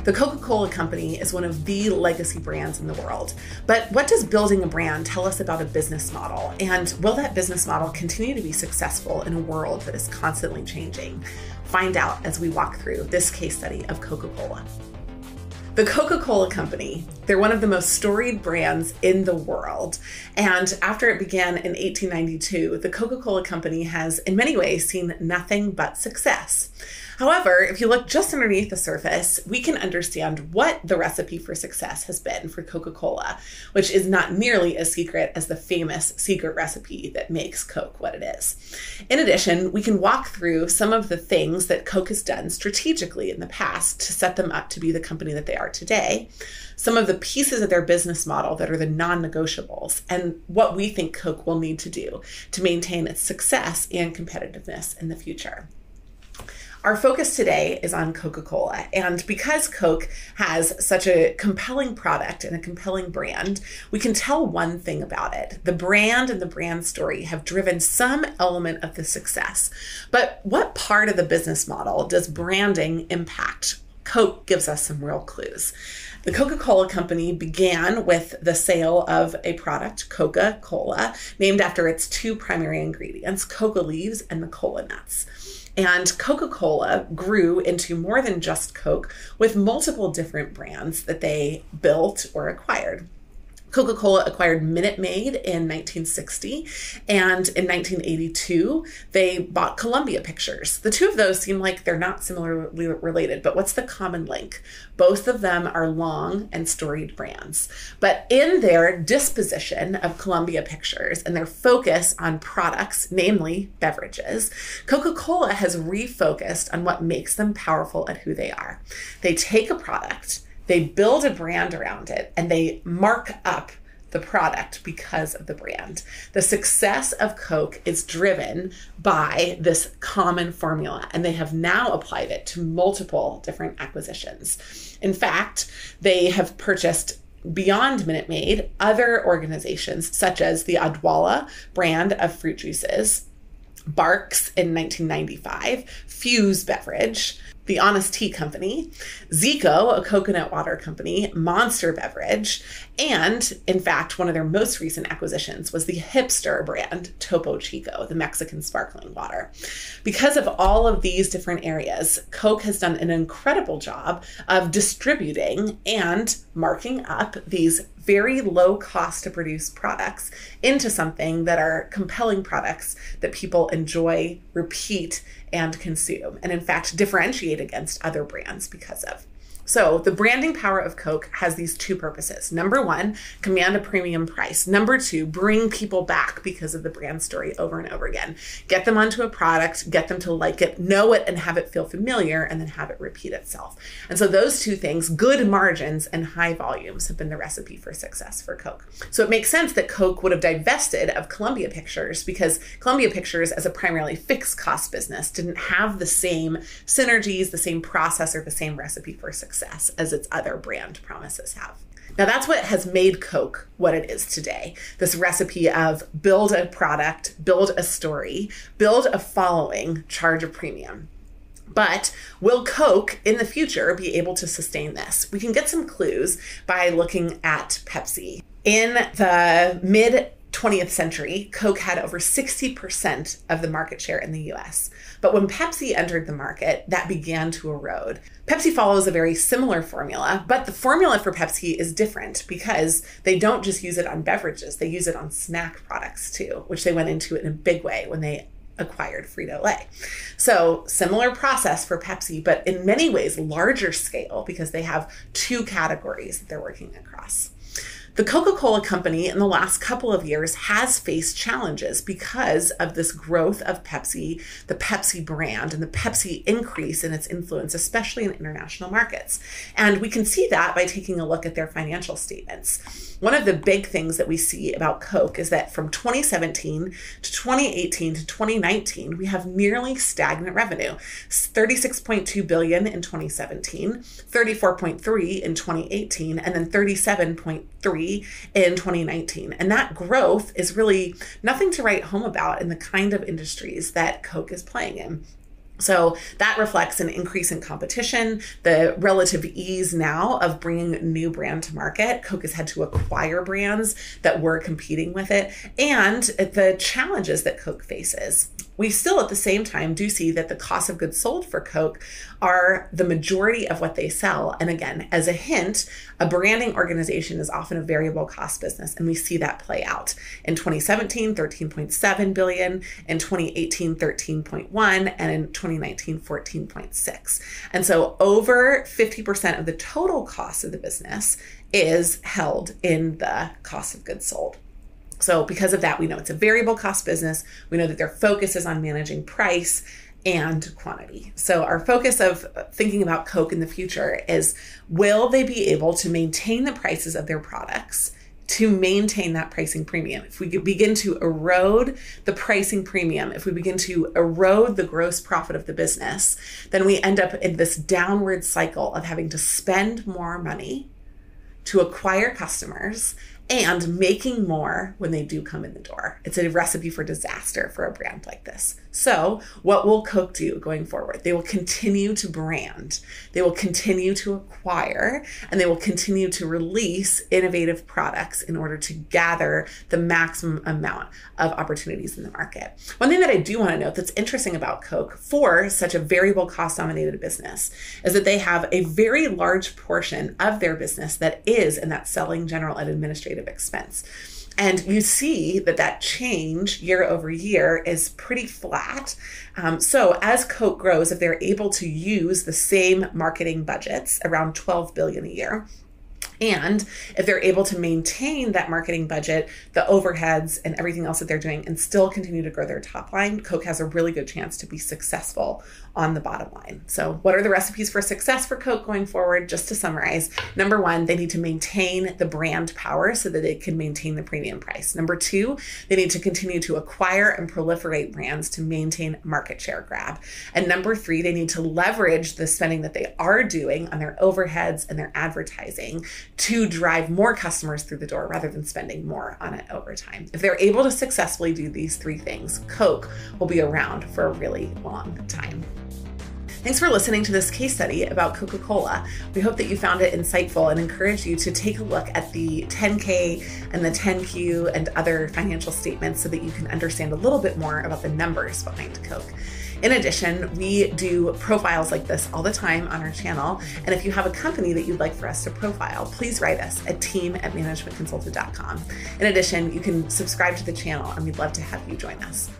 The Coca-Cola Company is one of the legacy brands in the world. But what does building a brand tell us about a business model? And will that business model continue to be successful in a world that is constantly changing? Find out as we walk through this case study of Coca-Cola. The Coca-Cola Company, they're one of the most storied brands in the world. And after it began in 1892, the Coca-Cola Company has in many ways seen nothing but success. However, if you look just underneath the surface, we can understand what the recipe for success has been for Coca-Cola, which is not nearly as secret as the famous secret recipe that makes Coke what it is. In addition, we can walk through some of the things that Coke has done strategically in the past to set them up to be the company that they are today, some of the pieces of their business model that are the non-negotiables, and what we think Coke will need to do to maintain its success and competitiveness in the future. Our focus today is on Coca-Cola, and because Coke has such a compelling product and a compelling brand, we can tell one thing about it. The brand and the brand story have driven some element of the success, but what part of the business model does branding impact? Coke gives us some real clues. The Coca-Cola Company began with the sale of a product, Coca-Cola, named after its two primary ingredients, coca leaves and the cola nuts. And Coca-Cola grew into more than just Coke with multiple different brands that they built or acquired. Coca-Cola acquired Minute Maid in 1960, and in 1982, they bought Columbia Pictures. The two of those seem like they're not similarly related, but what's the common link? Both of them are long and storied brands. But in their disposition of Columbia Pictures and their focus on products, namely beverages, Coca-Cola has refocused on what makes them powerful at who they are. They take a product, they build a brand around it, and they mark up the product because of the brand. The success of Coke is driven by this common formula, and they have now applied it to multiple different acquisitions. In fact, they have purchased beyond Minute Maid other organizations such as the Odwalla brand of fruit juices, Barks in 1995, Fuse Beverage, the Honest Tea Company, Zico, a coconut water company, Monster Beverage, and in fact, one of their most recent acquisitions was the hipster brand Topo Chico, the Mexican sparkling water. Because of all of these different areas, Coke has done an incredible job of distributing and marking up these very low cost to produce products into something that are compelling products that people enjoy, repeat, and consume, and in fact differentiate against other brands because of. So the branding power of Coke has these two purposes. Number one, command a premium price. Number two, bring people back because of the brand story over and over again. Get them onto a product, get them to like it, know it, and have it feel familiar, and then have it repeat itself. And so those two things, good margins and high volumes, have been the recipe for success for Coke. So it makes sense that Coke would have divested of Columbia Pictures because Columbia Pictures, as a primarily fixed cost business, didn't have the same synergies, the same process, or the same recipe for success as its other brand promises have. Now that's what has made Coke what it is today. This recipe of build a product, build a story, build a following, charge a premium. But will Coke in the future be able to sustain this? We can get some clues by looking at Pepsi. In the mid 20th century, Coke had over 60% of the market share in the US. But when Pepsi entered the market, that began to erode. Pepsi follows a very similar formula, but the formula for Pepsi is different because they don't just use it on beverages, they use it on snack products too, which they went into in a big way when they acquired Frito-Lay. So similar process for Pepsi, but in many ways larger scale because they have two categories that they're working across. The Coca-Cola Company in the last couple of years has faced challenges because of this growth of Pepsi, the Pepsi brand, and the Pepsi increase in its influence, especially in international markets. And we can see that by taking a look at their financial statements. One of the big things that we see about Coke is that from 2017 to 2018 to 2019, we have nearly stagnant revenue. 36.2 billion in 2017, 34.3 in 2018, and then 37.3 in 2019. And that growth is really nothing to write home about in the kind of industries that Coke is playing in. So that reflects an increase in competition, the relative ease now of bringing a new brand to market. Coke has had to acquire brands that were competing with it, and the challenges that Coke faces. We still at the same time do see that the cost of goods sold for Coke are the majority of what they sell. And again, as a hint, a branding organization is often a variable cost business, and we see that play out. In 2017, $13.7 billion, in 2018, $13.1, and in 2019, $14.6. And so over 50% of the total cost of the business is held in the cost of goods sold. So because of that, we know it's a variable cost business. We know that their focus is on managing price and quantity. So our focus of thinking about Coke in the future is, will they be able to maintain the prices of their products to maintain that pricing premium? If we begin to erode the pricing premium, if we begin to erode the gross profit of the business, then we end up in this downward cycle of having to spend more money to acquire customers and making more when they do come in the door. It's a recipe for disaster for a brand like this. So what will Coke do going forward? They will continue to brand, they will continue to acquire, and they will continue to release innovative products in order to gather the maximum amount of opportunities in the market. One thing that I do want to note that's interesting about Coke for such a variable cost dominated business is that they have a very large portion of their business that is in that selling, general, and administrative expense. And you see that change year over year is pretty flat. So as Coke grows, if they're able to use the same marketing budgets, around $12 billion a year, and if they're able to maintain that marketing budget, the overheads and everything else that they're doing, and still continue to grow their top line, Coke has a really good chance to be successful on the bottom line. So what are the recipes for success for Coke going forward? Just to summarize, number one, they need to maintain the brand power so that they can maintain the premium price. Number two, they need to continue to acquire and proliferate brands to maintain market share grab. And number three, they need to leverage the spending that they are doing on their overheads and their advertising to drive more customers through the door rather than spending more on it over time. If they're able to successfully do these three things, Coke will be around for a really long time. Thanks for listening to this case study about Coca-Cola. We hope that you found it insightful and encourage you to take a look at the 10K and the 10Q and other financial statements so that you can understand a little bit more about the numbers behind Coke. In addition, we do profiles like this all the time on our channel. And if you have a company that you'd like for us to profile, please write us at team@managementconsulted.com. In addition, you can subscribe to the channel and we'd love to have you join us.